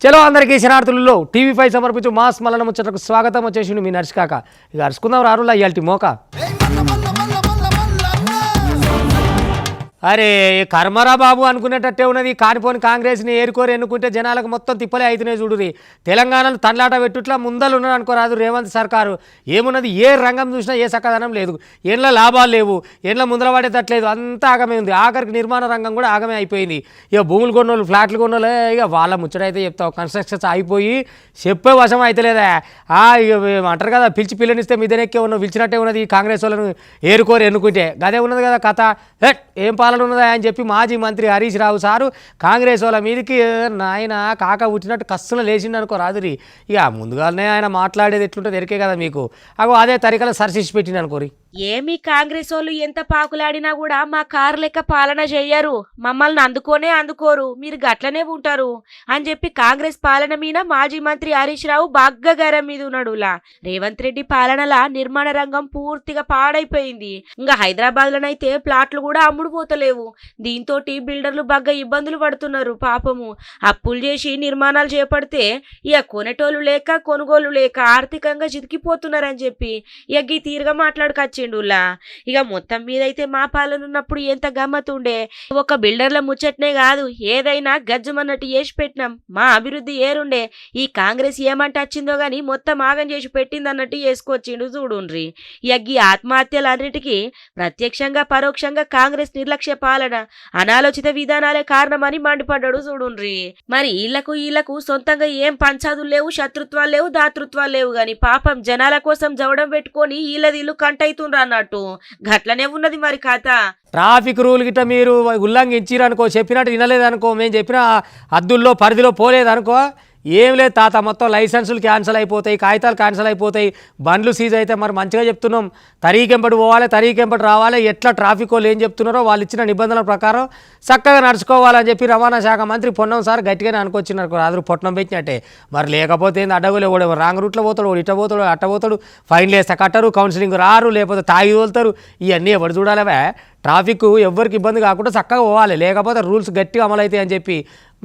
చలో అందరికీ శనార్థులలో టీవీ5 సమర్పించు మాస్ మల్లన ముచ్చటకు స్వాగతం. వచ్చేసిండు మీ నర్సికాక. ఇక అరుచుకుందాం రారులా ఇయాల్టి మోక. అరే కర్మరా బాబు అనుకునేటట్టే ఉన్నది. కానిపోని కాంగ్రెస్ని ఏరుకోరు ఎన్నుకుంటే జనాలకు మొత్తం తిప్పలే అవుతున్నాయి. చూడురి తెలంగాణలో తన్లాట పెట్టుట్లా ముందలు ఉన్నది అనుకోరాదు రేవంత్ సర్కారు. ఏమున్నది, ఏ రంగం చూసినా ఏ చక్కదనం లేదు, ఏండ్ల లాభాలు లేవు, ఏండ్ల ముందర పడేటట్లేదు, అంతా ఆగమే ఉంది. ఆఖరికి నిర్మాణ రంగం కూడా ఆగమే అయిపోయింది. ఇక భూములు కొన్నోళ్ళు ఫ్లాట్లు కొన్నోళ్ళే ఇక వాళ్ళ ముచ్చటైతే చెప్తావు. కన్స్ట్రక్షన్స్ అయిపోయి చెప్పే వశం అయితేలేదా. ఇక అంటారు కదా, పిలిచి పిల్లనిస్తే మీదనెక్కే ఉన్నావు, పిలిచినట్టే ఉన్నది కాంగ్రెస్ వాళ్ళను ఏరుకోరు ఎన్నుకుంటే. గదే ఉన్నది కదా కథ. ఏం పాలన ఉన్నదా అని చెప్పి మాజీ మంత్రి హరీష్ రావు సారు కాంగ్రెస్ వాళ్ళ మీదకి ఆయన కాక ఉట్టినట్టు కస్సులో లేచిండు అనుకో రాదురి. ఇక ముందుగానే ఆయన మాట్లాడేది ఎట్లుంటుంది ఎరికే కదా మీకు. అదే తరికలో సరిసిసి పెట్టిండు అనుకోరి. ఏమి కాంగ్రెస్ వాళ్ళు ఎంత పాకులాడినా కూడా మా కారు లెక్క పాలన చెయ్యరు, మమ్మల్ని అందుకోరు, మీరు గట్లనే ఉంటారు అని చెప్పి కాంగ్రెస్ పాలన మీద మాజీ మంత్రి హరీష్ రావు బాగా గరం మీద ఉన్నాడులా. రేవంత్ రెడ్డి పాలనలా నిర్మాణ రంగం పూర్తిగా పాడైపోయింది. ఇంకా హైదరాబాద్ లోనైతే ప్లాట్లు కూడా అమ్ముడు పోతలేవు. దీంతో బిల్డర్లు బాగా ఇబ్బందులు పడుతున్నారు పాపము. అప్పులు చేసి నిర్మాణాలు చేపడితే ఇక కొనేటోళ్ళు లేక కొనుగోలు లేక ఆర్థికంగా చితికిపోతున్నారని చెప్పి ఇక ఈ తీరుగా మాట్లాడుకొచ్చిండులా. ఇక మొత్తం మీద అయితే మా పాలన ఉన్నప్పుడు ఎంత గమ్మతుండే. ఒక బిల్డర్ల ముచ్చట్నే కాదు, ఏదైనా గజ్జమన్నట్టు చేసి పెట్టినాం. మా అభివృద్ధి ఏరుండే. ఈ కాంగ్రెస్ ఏమంటే వచ్చిందో గాని మొత్తం ఆగం చేసి పెట్టింది అన్నట్టు చేసుకొచ్చిండు చూడుండ్రి. ఇక ఈ ఆత్మహత్యలన్నిటికీ ప్రత్యక్షంగా పరోక్షంగా కాంగ్రెస్ నిర్లక్ష్య పాలన, అనాలోచిత విధానాలే కారణమని మండిపడ్డాడు చూడుండ్రి. మరి వీళ్లకు సొంతంగా ఏం పంచాదులు లేవు, శత్రుత్వాలు లేవు, దాతృత్వాలు లేవు గాని పాపం జనాల కోసం జవడం పెట్టుకొని వీళ్ళ కంటైతుండ్రు అన్నట్టు గట్లనే ఉన్నది మరి కథ. ట్రాఫిక్ రూల్ గిట్ట మీరు ఉల్లంఘించిరనుకో, చెప్పినట్టు వినలేదనుకో, మేము చెప్పిన హద్దుల్లో పరిధిలో పోలేదనుకో, ఏం లేదు తాత, మొత్తం లైసెన్సులు క్యాన్సిల్ అయిపోతాయి, కాగితాలు క్యాన్సిల్ అయిపోతాయి, బండ్లు సీజ్ అయితే. మరి మంచిగా చెప్తున్నాం, తరీకెంపటి పోవాలి, తరీకెంపటి రావాలి. ఎట్లా ట్రాఫిక్ వాళ్ళు ఏం చెప్తున్నారో వాళ్ళు ఇచ్చిన నిబంధనల ప్రకారం చక్కగా నడుచుకోవాలని చెప్పి రవాణా శాఖ మంత్రి పొన్నం సార్ గట్టిగానే అనుకొచ్చినారు. అదురు పొట్నం పెట్టినట్టే. మరి లేకపోతే ఏంది, అడ్డగోలే కూడా రాంగ్ రూట్లో పోతాడు, ఇట పోతాడు, అట్ట పోతాడు, ఫైన్లు వేస్తే కట్టరు, కౌన్సిలింగ్ రారు, లేకపోతే తాగి తోలుతారు. ఇవన్నీ ఎవరు చూడాలవే. ట్రాఫిక్ ఎవరికి ఇబ్బంది కాకుండా చక్కగా పోవాలి, లేకపోతే రూల్స్ గట్టిగా అమలవుతాయి అని చెప్పి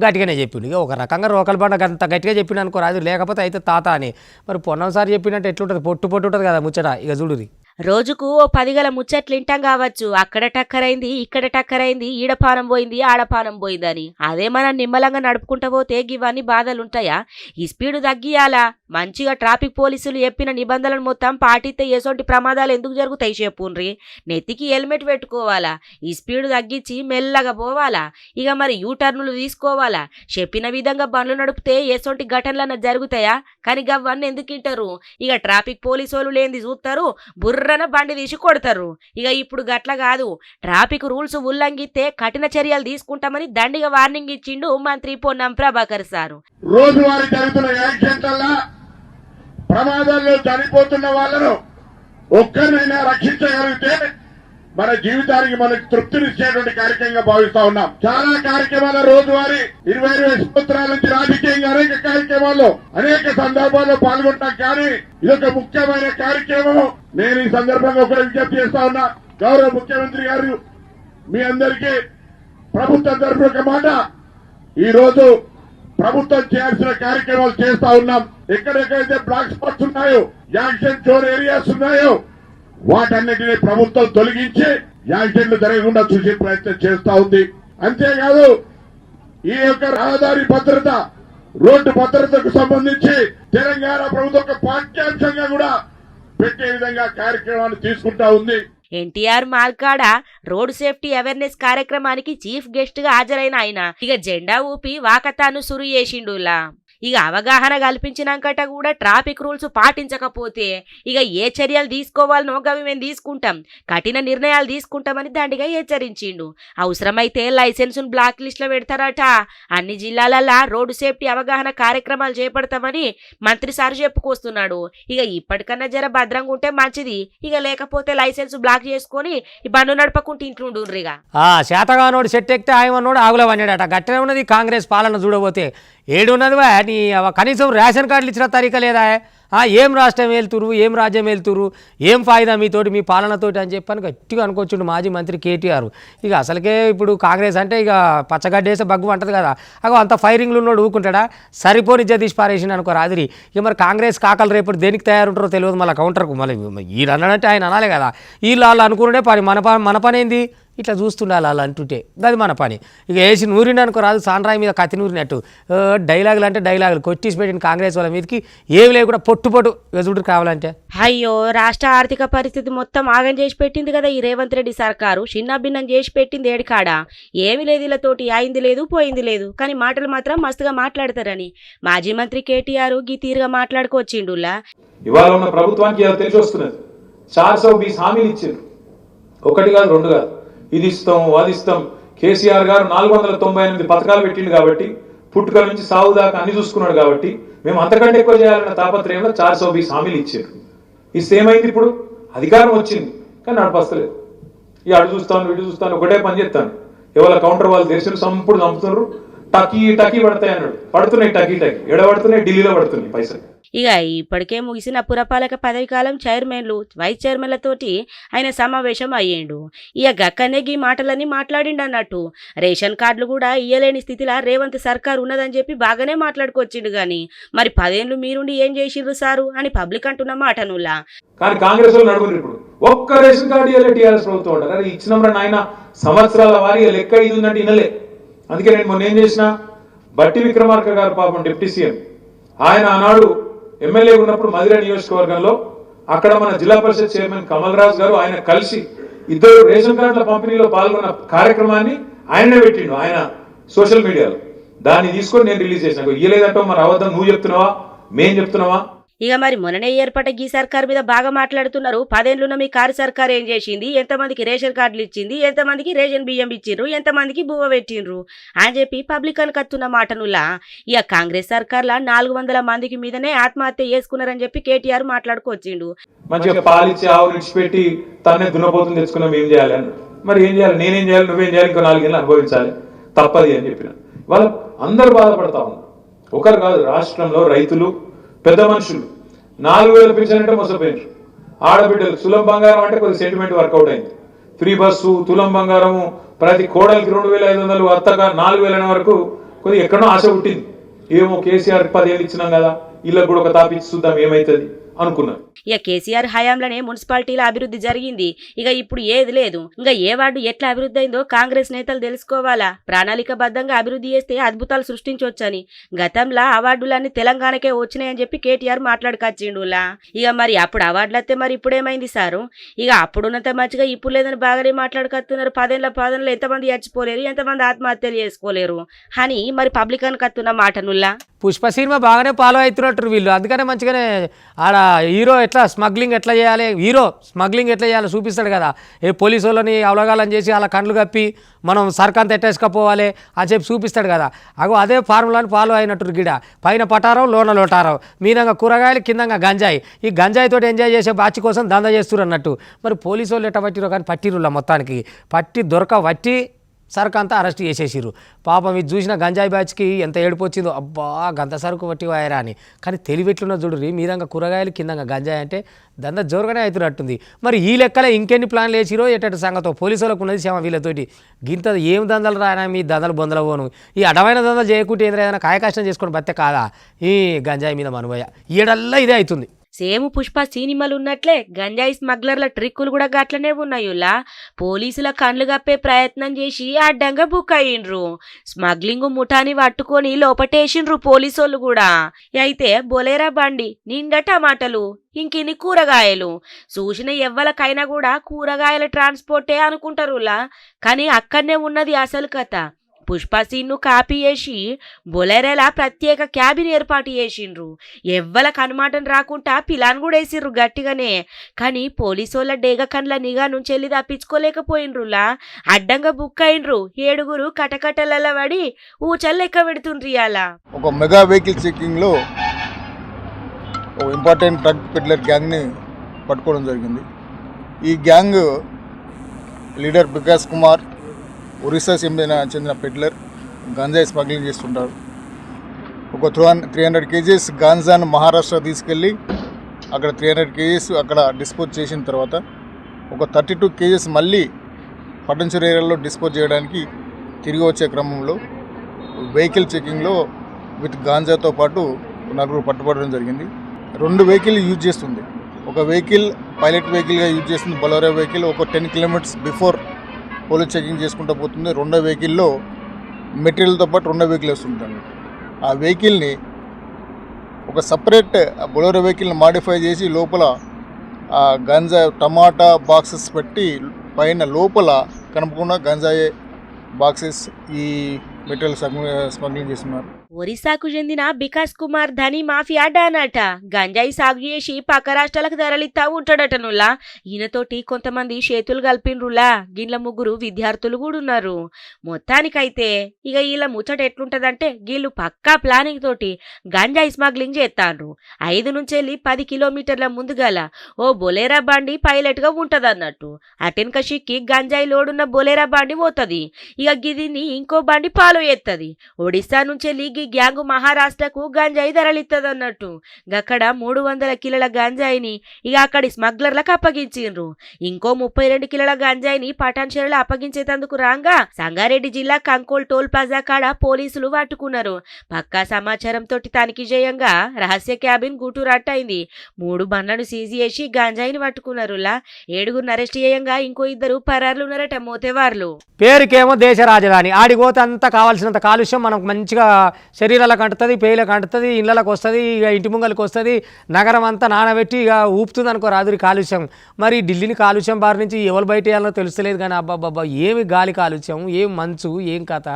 గట్టిగానే చెప్పిండు. ఇక ఒక రకంగా రోకల్ బండ అంత గట్టిగా చెప్పిన అనుకో రాదు, లేకపోతే అయితే తాత అని. మరి పొన్నం సార్ చెప్పినట్టు ఎట్లుంటుంది, పొట్టు ఉంటుంది కదా ముచ్చట. ఇక చూడుది, రోజుకు 10 గల ముచ్చట్లు వింటాం కావచ్చు. అక్కడ టక్కరైంది, ఇక్కడ టక్కరైంది, ఈడపానం పోయింది, ఆడపానం పోయిందని. అదే మనం నిమ్మలంగా నడుపుకుంటా పోతే ఇవన్నీ బాధలుంటాయా? ఈ స్పీడు తగ్గియాలా? మంచిగా ట్రాఫిక్ పోలీసులు చెప్పిన నిబంధనలు మొత్తం పాటిస్తే ఎసోంటి ప్రమాదాలు ఎందుకు జరుగుతాయి చెప్పుండ్రి. నెత్తికి హెల్మెట్ పెట్టుకోవాలా, ఈ స్పీడు తగ్గించి మెల్లగా పోవాలా, ఇక మరి యూటర్నులు తీసుకోవాలా. చెప్పిన విధంగా బండ్లు నడిపితే ఎసోంటి ఘటనలన్నా జరుగుతాయా? కానీ గవ్వన్నీ ఎందుకు ఇంటారు? ఇక ట్రాఫిక్ పోలీసు వాళ్ళు లేనిది చూస్తారు, బుర్రన బండి తీసి కొడతారు. ఇక ఇప్పుడు గట్ల కాదు, ట్రాఫిక్ రూల్స్ ఉల్లంఘిస్తే కఠిన చర్యలు తీసుకుంటామని దండిగా వార్నింగ్ ఇచ్చిండు మంత్రి పొన్నం ప్రభాకర్ సారు. రోజువారీ జరుగుతున్న యాక్సిడెంట్ల ప్రమాదాల్లో చనిపోతున్న వాళ్ళను ఒక్కరినైనా రక్షించగలిగితే మన జీవితానికి మనకు తృప్తినిచ్చేటువంటి కార్యక్రమంగా భావిస్తా ఉన్నాం. చాలా కార్యక్రమాల రోజువారీ 20 సంవత్సరాల నుంచి రాజకీయంగా అనేక కార్యక్రమాల్లో అనేక సందర్భాల్లో పాల్గొంటాం. కానీ ఇదొక ముఖ్యమైన కార్యక్రమం. నేను ఈ సందర్భంగా కూడా విజ్ఞప్తి చేస్తా ఉన్నా, గౌరవ ముఖ్యమంత్రి గారు మీ అందరికీ ప్రభుత్వం తరఫున ఒక మాట, ఈ రోజు ప్రభుత్వం చేయాల్సిన కార్యక్రమాలు చేస్తా ఉన్నాం. ఎక్కడెక్కడైతే బ్లాక్ స్పాట్స్ ఉన్నాయో, యాక్సిడెంట్ జోన్ ఏరియాస్ ఉన్నాయో వాటన్నిటిని ప్రభుత్వం తొలగించి యాక్సిడెంట్లు జరగకుండా చూసే ప్రయత్నం చేస్తా ఉంది. అంతేకాదు ఈ యొక్క రహదారి భద్రత, రోడ్డు భద్రతకు సంబంధించి తెలంగాణ ప్రభుత్వం ఒక పాఠ్యాంశంగా కూడా పెట్టే విధంగా కార్యక్రమాన్ని తీసుకుంటా ఉంది. ఎన్టీఆర్ మార్కాడ రోడ్ సేఫ్టీ అవేర్నెస్ కార్యక్రమానికి చీఫ్ గెస్ట్ గా హాజరైన ఆయన ఇక జెండా ఊపి వాకతాను సురు చేసిండులా. ఇక అవగాహన కల్పించినాకట కూడా ట్రాఫిక్ రూల్స్ పాటించకపోతే ఇక ఏ చర్యలు తీసుకోవాలనో గవి మేము తీసుకుంటాం, కఠిన నిర్ణయాలు తీసుకుంటామని దండిగా హెచ్చరించిండు. అవసరమైతే లైసెన్సును బ్లాక్ లిస్ట్ లో పెడతారట. అన్ని జిల్లాలల్లా రోడ్డు సేఫ్టీ అవగాహన కార్యక్రమాలు చేపడతామని మంత్రి సార్ చెప్పుకొస్తున్నాడు. ఇక ఇప్పటికన్నా జర భద్రంగా ఉంటే మంచిది, ఇక లేకపోతే లైసెన్స్ బ్లాక్ చేసుకొని ఈ బండ్లు నడపకుంటూ ఇంట్లుండ్రిగా. శాతగానోడు సెట్ ఎక్కితే ఆయమన్నోడు ఆగులవన్నాడట. గట్టనే ఉన్నది కాంగ్రెస్ పాలన చూడబోతే. ఏడున్నదివా నీ నీ కనీసం రేషన్ కార్డులు ఇచ్చిన తరీక లేదా? ఏం రాష్ట్రం వెళ్తురు, ఏం రాజ్యం వెళ్తురు, ఏం ఫాయిదా మీతోటి, మీ పాలనతోటి అని చెప్పని గట్టిగా అనుకోవచ్చుండు మాజీ మంత్రి కేటీఆర్. ఇక అసలుకే ఇప్పుడు కాంగ్రెస్ అంటే ఇక పచ్చగడ్డేసే బగ్గు అంటది కదా, అంత ఫైరింగ్లు ఉన్నాడు ఊకుంటాడా? సరిపోని జదీష్ పారేసిండు అనుకో రాదిరి. ఇక మరి కాంగ్రెస్ కాకలు రేపు దేనికి తయారుంటారో తెలియదు. మళ్ళీ కౌంటర్కు మళ్ళీ ఈయన అన్నాడంటే ఆయన అనాలే కదా. వీళ్ళు వాళ్ళు అనుకునే పని, మన పని ఏంది? ఇట్లా చూస్తుండాలి వాళ్ళు అంటుంటే, అది మన పని. ఇక వేసి నూరిని అనుకో రాదు, సాండ్రాయి మీద కత్తి నూరినట్టు డైలాగులు అంటే డైలాగులు కొట్టిసి పెట్టిన కాంగ్రెస్ వాళ్ళ మీదకి ఏమి లేకుండా పొట్టు చూడు కావాలంటే. అయ్యో, రాష్ట్ర ఆర్థిక పరిస్థితి మొత్తం ఆగం చేసి పెట్టింది కదా ఈ రేవంత్ రెడ్డి సర్కారు. చిన్నభిన్నం చేసి పెట్టింది ఏడికాడ. ఏమి లేదు వీళ్ళతోటి, అయింది లేదు పోయింది లేదు, కానీ మాటలు మాత్రం మస్తుగా మాట్లాడతారని మాజీ మంత్రి కేటీఆర్ గీ తీరుగా మాట్లాడుకోవచ్చిండులా. ఇవాళ ఉన్న ప్రభుత్వానికి తెలిసి వస్తున్నది. 420 హామీలు ఇచ్చారు, ఒకటి కాదు రెండు కాదు. ఇది ఇస్తాం అది ఇస్తాం. కేసీఆర్ గారు 498 పథకాలు పెట్టిండు కాబట్టి, పుట్టుకల నుంచి సాగు దాకా అన్ని చూసుకున్నాడు కాబట్టి, మేము అంతకంటే ఎక్కువ చేయాలన్న తాపత్రయంలో 420 హామీలు ఇచ్చారు. ఇస్తే ఏమైంది? ఇప్పుడు అధికారం వచ్చింది కానీ నడపస్తలేదు. ఈ అడు చూస్తాను ఇటు చూస్తాను, ఒకటే పని చేస్తాను. ఎవరి కౌంటర్ వాళ్ళు తెరిచిన సంపుడు చంపుతున్నారు. టకీ పడతాయి అన్నాడు, పడుతున్నాయి టకీ ఎడ పడుతున్నాయి, ఢిల్లీలో పడుతున్నాయి పైసలు. ఇక ఇప్పటికే ముగిసిన పురపాలక పదవి కాలం చైర్మన్లు వైస్ చైర్మన్లతోటి ఆయన సమావేశం అయ్యిండు. ఇక గక్కనే ఈ మాటలన్నీ మాట్లాడిండు అన్నట్టు. రేషన్ కార్డులు కూడా ఇయ్యలేని స్థితిలో రేవంత్ సర్కార్ ఉన్నదని చెప్పి బాగానే మాట్లాడుకొచ్చిండు. గాని మరి 10 ఏళ్ళు మీరుండి ఏం చేసిండ్రు సారు అని పబ్లిక్ అంటున్న మాటనులా. కానీ కాంగ్రెస్ వాళ్ళు నడుగురు ఇప్పుడు ఒక్క రేషన్ కార్డు ఇవ్వలే టీఆర్ఎస్ ప్రభుత్వం అంటారు. అది ఇచ్చిన నాయన సంవత్సరాల వారి లెక్క ఇది ఉందంటే వినలే. అందుకే నేను మొన్న ఏం చేసిన, బట్టి విక్రమార్క గారు పాపం డిప్యూటీ సీఎం, ఆయన ఆనాడు ఎమ్మెల్యే ఉన్నప్పుడు మధిర నియోజకవర్గంలో అక్కడ మన జిల్లా పరిషత్ చైర్మన్ కమల్ రాజ్ గారు ఆయన కలిసి ఇద్దరు రేషన్ కార్డుల పంపిణీలో పాల్గొన్న కార్యక్రమాన్ని ఆయననే పెట్టిండు ఆయన సోషల్ మీడియాలో. దాన్ని తీసుకొని నేను రిలీజ్ చేసిన. ఇయ్యలేదంటావు, మరి అవద్దం నువ్వు చెప్తున్నావా మేం చెప్తున్నావా? ఇక మరి మొన్ననే ఏర్పడ్డ ఈ సర్కార్ మీద బాగా మాట్లాడుతున్నారు. 10 ఏళ్ళున్న మీ కారు సర్కార్ ఏం చేసింది, ఎంతమందికి రేషన్ కార్డులు ఇచ్చింది, ఎంతమందికి రేషన్ బియ్యం ఇచ్చిండ్రు, ఎంతమందికి బువ్వ పెట్టిండ్రు అని చెప్పి పబ్లిక్ కత్తున్న మాటనులా. ఇక కాంగ్రెస్ సర్కార్లా 400 మందికి మీదనే ఆత్మహత్య చేసుకున్నారని చెప్పి కేటీఆర్ మాట్లాడుకొచ్చిండు. మంచిగా పాలిచ్చి ఆవు విడిచిపెట్టి తనే దున్నపోతుంది తెచ్చుకున్నాం, ఏం చేయాలి అని. మరి ఏం చేయాలి, నేనేం చేయాలి, నువ్వేం చేయాలి, ఇంకో 4 ఏళ్ళు అనుభవించాలి, తప్పది అని చెప్పిన. వాళ్ళు అందరూ బాధపడతా ఉన్నారు. ఒకరు కాదు, రాష్ట్రంలో రైతులు, పెద్ద మనుషులు 4000 పెన్షన్ అంటే మోసపోయినారు. ఆడబిడ్డలు తులం బంగారం అంటే కొద్ది సెంటిమెంట్ వర్కౌట్ అయింది. ఫ్రీ బస్సు, తులం బంగారము, ప్రతి కోడలికి 2500, అత్తగా 4000 వరకు కొద్ది ఎక్కడో ఆశ పుట్టింది. ఏమో కేసీఆర్ 10 ఏళ్ళు ఇచ్చినాం కదా, వీళ్ళకి కూడా ఒక తాపిచ్చి చూద్దాం ఏమైతుంది అనుకున్నారు. ఇక కేసీఆర్ హయాంలోనే మున్సిపాలిటీల అభివృద్ధి జరిగింది. ఇక ఇప్పుడు ఏది లేదు. ఇంకా ఏ వార్డు ఎట్లా అభివృద్ధి అయిందో కాంగ్రెస్ నేతలు తెలుసుకోవాలా. ప్రణాళికబద్ధంగా అభివృద్ధి చేస్తే అద్భుతాలు సృష్టించవచ్చని. గతంలో అవార్డులన్నీ తెలంగాణకే వచ్చినాయని చెప్పి కేటీఆర్ మాట్లాడుకొచ్చిండులా. ఇక మరి అప్పుడు అవార్డులు వస్తే మరి ఇప్పుడేమైంది సారు? ఇక అప్పుడున్నంత మంచిగా ఇప్పుడు లేదని బాగానే మాట్లాడుకొస్తున్నారు. 10 ఏళ్ళ ఎంతమంది చచ్చిపోలేరు, ఎంతమంది ఆత్మహత్యలు చేసుకోలేరు అని మరి పబ్లిక్ అని కత్తున్న మాటనుల్లా. పుష్ప సినిమా బాగానే ఫాలో అవుతున్నట్టు వీళ్ళు. అందుకనే మంచిగానే ఆడ హీరో ఎట్లా స్మగ్లింగ్ ఎట్లా చేయాలి, చూపిస్తాడు కదా. ఏ పోలీసు వాళ్ళని అవలగాలని చేసి అలా కండ్లు కప్పి మనం సర్కంత ఎట్టేసుకపోవాలి అని చెప్పి చూపిస్తాడు కదా. అదే ఫార్ములాని ఫాలో అయినట్టు గిడ. పైన పటారం, లోన లోటారం, మీదంగా కూరగాయలు, కిందంగా గంజాయి. ఈ గంజాయితో ఎంజాయ్ చేసే బాచి కోసం దందా చేస్తున్నారు అన్నట్టు. మరి పోలీసు వాళ్ళు ఎట్లా పట్టిరో కానీ పట్టిరులా, మొత్తానికి పట్టి దొరకబట్టి సరుకు అంతా అరెస్ట్ చేసేసిరు. పాపం ఇది చూసిన గంజాయి బ్యాచ్కి ఎంత ఏడుపు వచ్చిందో, అబ్బా గంత సరుకు పట్టి వాయరా అని. కానీ తెలివిట్లున్న చూడుర్రి, మీదంగా కూరగాయలు, కిందంగా గంజాయి అంటే దందా జోరుగానే అవుతున్నట్టుంది. మరి ఈ లెక్కలే ఇంకెన్ని ప్లాన్లు వేసిరో ఎట్టటి సంగతో. పోలీసు వాళ్ళకు ఉన్నది సేమ వీళ్ళతోటి. గింత ఏం దందలు రాయనా మీ దందలు బొందలు పోను. ఈ అడమైన దందలు చేయకుంటే ఏదైనా కాయకష్టం చేసుకొని బತ್ತೆ కాదా ఈ గంజాయి మీద మనబోయ. ఈడల్లా ఇదే అవుతుంది. సేమ్ పుష్ప సినిమాలు ఉన్నట్లే గంజాయి స్మగ్లర్ల ట్రిక్కులు కూడా గట్లనే ఉన్నాయులా. పోలీసుల కండ్లు కప్పే ప్రయత్నం చేసి అడ్డంగా బుక్ అయ్యిండ్రు. స్మగ్లింగ్ ముఠాని పట్టుకొని లోపటేసిండ్రు పోలీసోళ్ళు కూడా. అయితే బొలేరా బండి నిండా టమాటలు, ఇంకిన్ని కూరగాయలు. చూసిన ఎవ్వలకైనా కూడా కూరగాయల ట్రాన్స్పోర్టే అనుకుంటారులా. కానీ అక్కడనే ఉన్నది అసలు కథ. పుష్ప సీన్ను కాపీ చేసి బొలెరేలా ప్రత్యేక క్యాబిన్ ఏర్పాటు చేసిండ్రు. ఎవ్వలకు అనుమాటం రాకుండా పిలాన్ కూడా వేసిర్రు గట్టిగానే. కానీ పోలీసోళ్ళ డేగ కండ్ల నిఘా నుంచి వెళ్ళి తప్పించుకోలేకపోయినరులా. అడ్డంగా బుక్ అయినరు. 7 కటకటల పడి ఊచల్లెక్క పెడుతుండ్రు. అలా ఒక మెగా వెహికల్ చెకింగ్ లో ఒక ఇంపార్టెంట్ డ్రగ్ పెడ్లర్ గ్యాంగ్ ని పట్టుకోవడం జరిగింది. ఈ గ్యాంగ్ లీడర్ వికాస్ కుమార్ ఒరిస్సా చెందిన పెడ్లర్ గంజాయి స్మగ్లింగ్ చేస్తుంటారు. ఒక 300 కేజీస్ గాంజాను మహారాష్ట్ర తీసుకెళ్ళి అక్కడ 300 కేజీస్ అక్కడ డిస్పోజ్ చేసిన తర్వాత ఒక 32 కేజీస్ మళ్ళీ పట్టణచూరు ఏరియాలో డిస్పోజ్ చేయడానికి తిరిగి వచ్చే క్రమంలో వెహికల్ చెకింగ్లో విత్ గాంజాతో పాటు 4 పట్టుబడడం జరిగింది. 2 వెహికల్ యూజ్ చేస్తుంది. ఒక వెహికల్ పైలట్ వెహికల్గా యూజ్ చేస్తుంది బొలెరో వెహికల్. ఒక 10 కిలోమీటర్స్ బిఫోర్ పోలీస్ చెకింగ్ చేసుకుంటూ పోతుంది. 2వ వెహికల్లో మెటీరియల్తో పాటు 2వ వెహికల్ వస్తుంటుంది. ఆ వెహికల్ని ఒక సపరేట్ బొలెరో వెహికల్ని మాడిఫై చేసి లోపల గంజా టమాటా బాక్సెస్ పెట్టి పైన లోపల కనపకుండా గంజాయి బాక్సెస్ ఈ మెటీరియల్ స్మగ్లింగ్ చేస్తున్నారు. ఒరిస్సాకు చెందిన బికాస్ కుమార్ ధని మాఫియా డానట. గంజాయి సాగు చేసి పక్క రాష్ట్రాలకు తరలిస్తా ఉంటాడటనులా. ఈయనతోటి కొంతమంది చేతులు కలిపిన్రులా. గిట్ల 3 విద్యార్థులు కూడా ఉన్నారు. మొత్తానికైతే ఇక వీళ్ళ ముచ్చట ఎట్లుంటదంటే వీళ్ళు పక్కా ప్లానింగ్ తోటి గంజాయి స్మగ్లింగ్ చేస్తాండ్రు. 5 నుంచి 10 కిలోమీటర్ల ముందుగల ఓ బొలేరా బండి పైలట్ గా ఉంటదన్నట్టు. అటెన్క షిక్కి గంజాయి లోడున్న బొలేరా బండి పోతుంది. ఇక గిదిని ఇంకో బండి ఫాలో చేస్తుంది. ఒడిస్సా నుంచి గ్యాంగు మహారాష్ట్రకు గంజాయి తరలిత్తదన్నట్టు. గక్కడ 300 కిలోల గంజాయిని ఇక అక్కడి స్మగ్లర్లకు అప్పగించిండ్రు. ఇంకో 32 కిలోల గంజాయిని పటాన్చెరులో అప్పగించేందుకు రాగా సంగారెడ్డి జిల్లా కంకోల్ టోల్ ప్లాజా కాడ పోలీసులు పట్టుకున్నారు. పక్కా సమాచారం తోటి తనిఖీ చేయంగా రహస్య క్యాబిన్ గుట్టురట్టయింది. 3 బండ్లను సీజ్ చేసి గంజాయిని పట్టుకున్నారులా. 7గురిని అరెస్ట్ చేయంగా ఇంకో 2 పరార్లు ఉన్నారట మోతేవార్లు. పేరుకేమో దేశ రాజధాని. ఆడిపోతే అంతా కావాల్సినంత కాలుష్యం మనకు మంచిగా శరీరాలకు అంటుతుంది, పేయిలకు అంటుతుంది, ఇళ్ళకి వస్తుంది, ఇక ఇంటి ముంగలకు వస్తుంది. నగరం అంతా నానబెట్టి ఇక ఊపుతుంది అనుకో రాదురి కాలుష్యం. మరి ఢిల్లీని కాలుష్యం బారి నుంచి ఎవరు బయట వేయాలో తెలుస్తలేదు. కానీ అబ్బాబ్బా ఏమి గాలి కాలుష్యం, ఏం మంచు, ఏం కథ.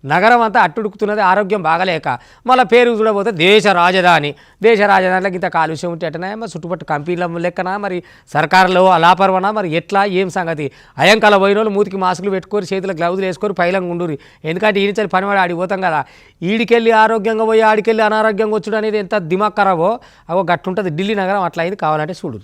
నగరం అంతా అట్టుడుకుతున్నది ఆరోగ్యం బాగలేక. మళ్ళీ పేరు చూడబోతే దేశ రాజధాని. దేశ రాజధానిలోకి ఇంత కాలుష్యం ఉంటే ఎట్టనా? మరి చుట్టుపట్టు కంపెనీల లెక్కనా? మరి సర్కారులో లాపర్వనా? మరి ఎట్లా ఏం సంగతి? అయంకాల పోయిన వాళ్ళు మూతికి మాస్కులు పెట్టుకొని చేతులకు గ్లౌజులు వేసుకొని పైలంగా ఉండురి. ఎందుకంటే ఈనిచలి పనివాడి ఆడిపోతాం కదా. ఈడికెళ్ళి ఆరోగ్యంగా పోయి ఆడికెళ్ళి అనారోగ్యంగా వచ్చుడు అనేది ఎంత దిమాగ్ ఖరాబో అవో గట్టుంటుంది. ఢిల్లీ నగరం అట్లా అయింది. కావాలంటే చూడు.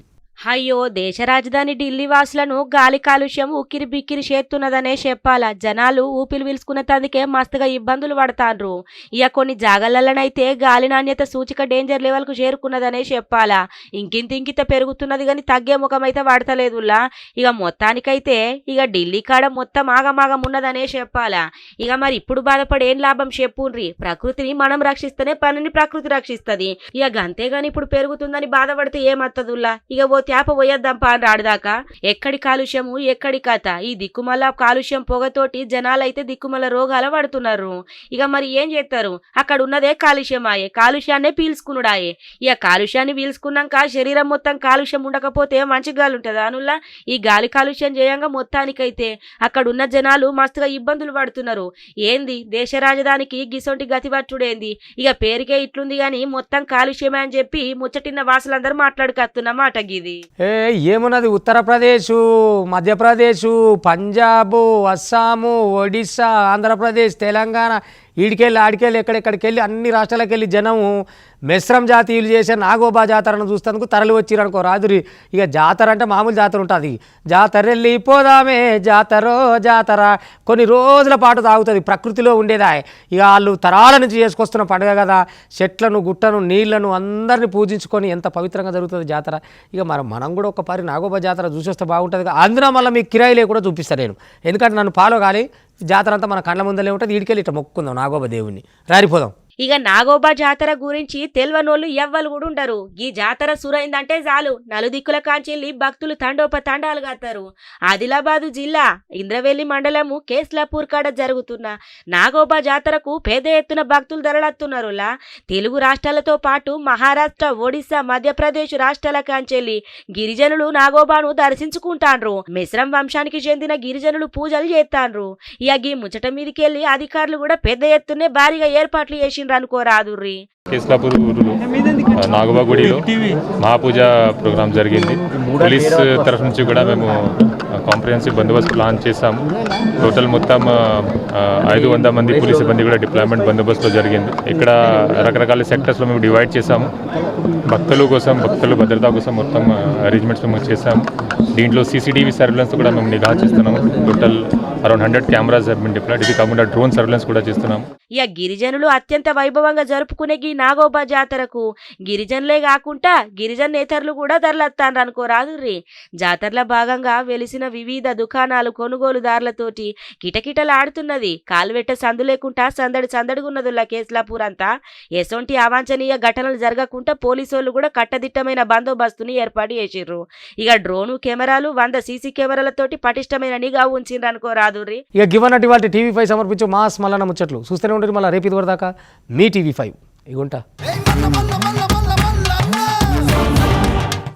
అయ్యో దేశ రాజధాని ఢిల్లీ వాసులను గాలి కాలుష్యం ఉక్కిరి బిక్కిరి చేస్తున్నదనే చెప్పాల. జనాలు ఊపిరి పీల్చుకునే తందుకే మస్తుగా ఇబ్బందులు పడతాండ్రు. ఇక కొన్ని జాగాలలోనైతే గాలి నాణ్యత సూచిక డేంజర్ లెవెల్ కు చేరుకున్నదనే చెప్పాలా. ఇంకింత పెరుగుతున్నది కానీ తగ్గే ముఖం అయితే పడతలేదులా. ఇక మొత్తానికైతే ఇక ఢిల్లీ కాడ మొత్తం ఆగమాగం ఉన్నదనే చెప్పాలా. ఇక మరి ఇప్పుడు బాధపడి ఏం లాభం చెప్పుండ్రి. ప్రకృతిని మనం రక్షిస్తేనే పనిని ప్రకృతి రక్షిస్తుంది. ఇక అంతేగాని ఇప్పుడు పెరుగుతుందని బాధపడితే ఏమత్తదుల్లా. ఇక తేప పోయేద్దాం పాని రాడుదాకా. ఎక్కడి కాలుష్యము ఎక్కడి కథ. ఈ దిక్కుమల్ల కాలుష్యం పొగతోటి జనాలైతే దిక్కుమల్ల రోగాల పడుతున్నారు. ఇక మరి ఏం చేస్తారు? అక్కడ ఉన్నదే కాలుష్యమాయే. కాలుష్యాన్నే పీల్చుకున్నాడాయే. ఇక కాలుష్యాన్ని పీల్చుకున్నాక శరీరం మొత్తం కాలుష్యం ఉండకపోతే మంచి గాలి ఉంటుందా అనుల్లా? ఈ గాలి కాలుష్యం చేయంగా మొత్తానికైతే అక్కడ ఉన్న జనాలు మస్తుగా ఇబ్బందులు పడుతున్నారు. ఏంది దేశ రాజధానికి గిసొంటి గతి పట్టుడేంది? ఇక పేరుకే ఇట్లుంది గాని మొత్తం కాలుష్యమే అని చెప్పి ముచ్చటిన్న వాసులందరూ మాట్లాడుకొస్తున్న మాట గిది. ఏమున్నది? ఉత్తరప్రదేశ్, మధ్యప్రదేశ్, పంజాబు, అస్సాము, ఒడిస్సా, ఆంధ్రప్రదేశ్, తెలంగాణ ఈడికెళ్ళి ఆడికెళ్ళి ఎక్కడెక్కడికి వెళ్ళి అన్ని రాష్ట్రాలకు వెళ్ళి జనము మెస్రం జాతీయులు చేసే నాగోబా జాతరను చూస్తేందుకు తరలి వచ్చిరనుకో రాదురి. ఇక జాతర అంటే మామూలు జాతర ఉంటుంది. జాతర వెళ్ళిపోదామే జాతరో జాతర. కొన్ని రోజుల పాటు తాగుతుంది. ప్రకృతిలో ఉండేదా. ఇక వాళ్ళు తరాల నుంచి చేసుకొస్తున్న పండుగ కదా. చెట్లను గుట్టను నీళ్లను అందరినీ పూజించుకొని ఎంత పవిత్రంగా జరుగుతుంది జాతర. ఇక మనం కూడా ఒక పరి నాగోబా జాతర చూసి వస్తే బాగుంటుంది. అందులో మళ్ళీ మీకు కిరాయిలే కూడా చూపిస్తాను నేను. ఎందుకంటే నన్ను ఫాలో కాలి. జాతర అంతా మన కళ్ళ ముందలే ఉంటుంది. ఈడికెళ్ళి ఇట్లా మొక్కుకుందాం నాగోబా దేవుణ్ణి. రారిపోదాం. ఇక నాగోబా జాతర గురించి తెల్వనోళ్ళు ఎవ్వరు కూడా ఉండరు. ఈ జాతర సురైందంటే చాలు నలుదిక్కుల కాంచెల్లి భక్తులు తండోపతండాలు కత్తారు. ఆదిలాబాదు జిల్లా ఇంద్రవెల్లి మండలము కేస్లాపూర్ కాడ జరుగుతున్న నాగోబా జాతరకు పెద్ద ఎత్తున భక్తులు తరలత్తున్నారులా. తెలుగు రాష్ట్రాలతో పాటు మహారాష్ట్ర, ఒడిశా, మధ్యప్రదేశ్ రాష్ట్రాల కాంచెల్లి గిరిజనులు నాగోబాను దర్శించుకుంటాండ్రు. మిశ్రం వంశానికి చెందిన గిరిజనులు పూజలు చేస్తాండ్రు. ఇక ఈ ముచ్చట మీదకెళ్ళి అధికారులు కూడా పెద్ద ఎత్తునే భారీగా ఏర్పాట్లు చేసి అనుకోరాదుర్రి. కేస్లాపూర్ ఊరులో నాగోబా గుడిలో మహాపూజ ప్రోగ్రామ్ జరిగింది. పోలీస్ తరఫు నుంచి కూడా మేము కాంప్రహెన్సివ్ బందోబస్తు ప్లాన్ చేశాము. టోటల్ మొత్తం 500 మంది పోలీస్ సిబ్బంది కూడా డిప్లాయ్మెంట్ బందోబస్తులో జరిగింది. ఇక్కడ రకరకాల సెక్టర్స్లో మేము డివైడ్ చేశాము. భక్తుల భద్రత కోసం మొత్తం అరేంజ్మెంట్స్ మేము చేశాము. దీంట్లో సీసీటీవీ సర్వేలెన్స్ కూడా మేము నిఘా చేస్తున్నాము. Total around 100 cameras have been deployed. ఇది కాకుండా డ్రోన్ సర్వేలెన్స్ కూడా చేస్తున్నాము. ఇక గిరిజనులు అత్యంత వైభవంగా జరుపుకునే ఈ నాగోబా జాతరకు గిరిజనులే కాకుండా గిరిజనేతరులు కూడా తరలత్తాండ్రు అనుకోరాదుర్రి. జాతరల భాగంగా వెలిసిన వివిధ దుకాణాలు కొనుగోలుదారులతోటి కిటకిటలాడుతున్నది. కాలువెట్ట సందు లేకుండా సందడిగున్నదుల్ల కేస్లాపూర్ అంతా. ఎసొంటి అవాంఛనీయ ఘటనలు జరగకుండా పోలీసోళ్ళు కూడా కట్టదిట్టమైన బందోబస్తుని ఏర్పాటు చేసిర్రు. ఇక డ్రోను కెమెరాలు 100 సీసీ కెమెరాలతోటి పటిష్టమైన నిఘా ఉంచిండ్రు అనుకోరాదుర్రి. ఇక గివన్నట్టు వాళ్ళ టీవీ5 సమర్పించే మాస్ మల్లన్న ముచ్చట్లు చూస్తూనే ఉంటుంది. మళ్ళీ రేపు ఇది వరదాకా మీ టీవీ5 ఇగుంటా.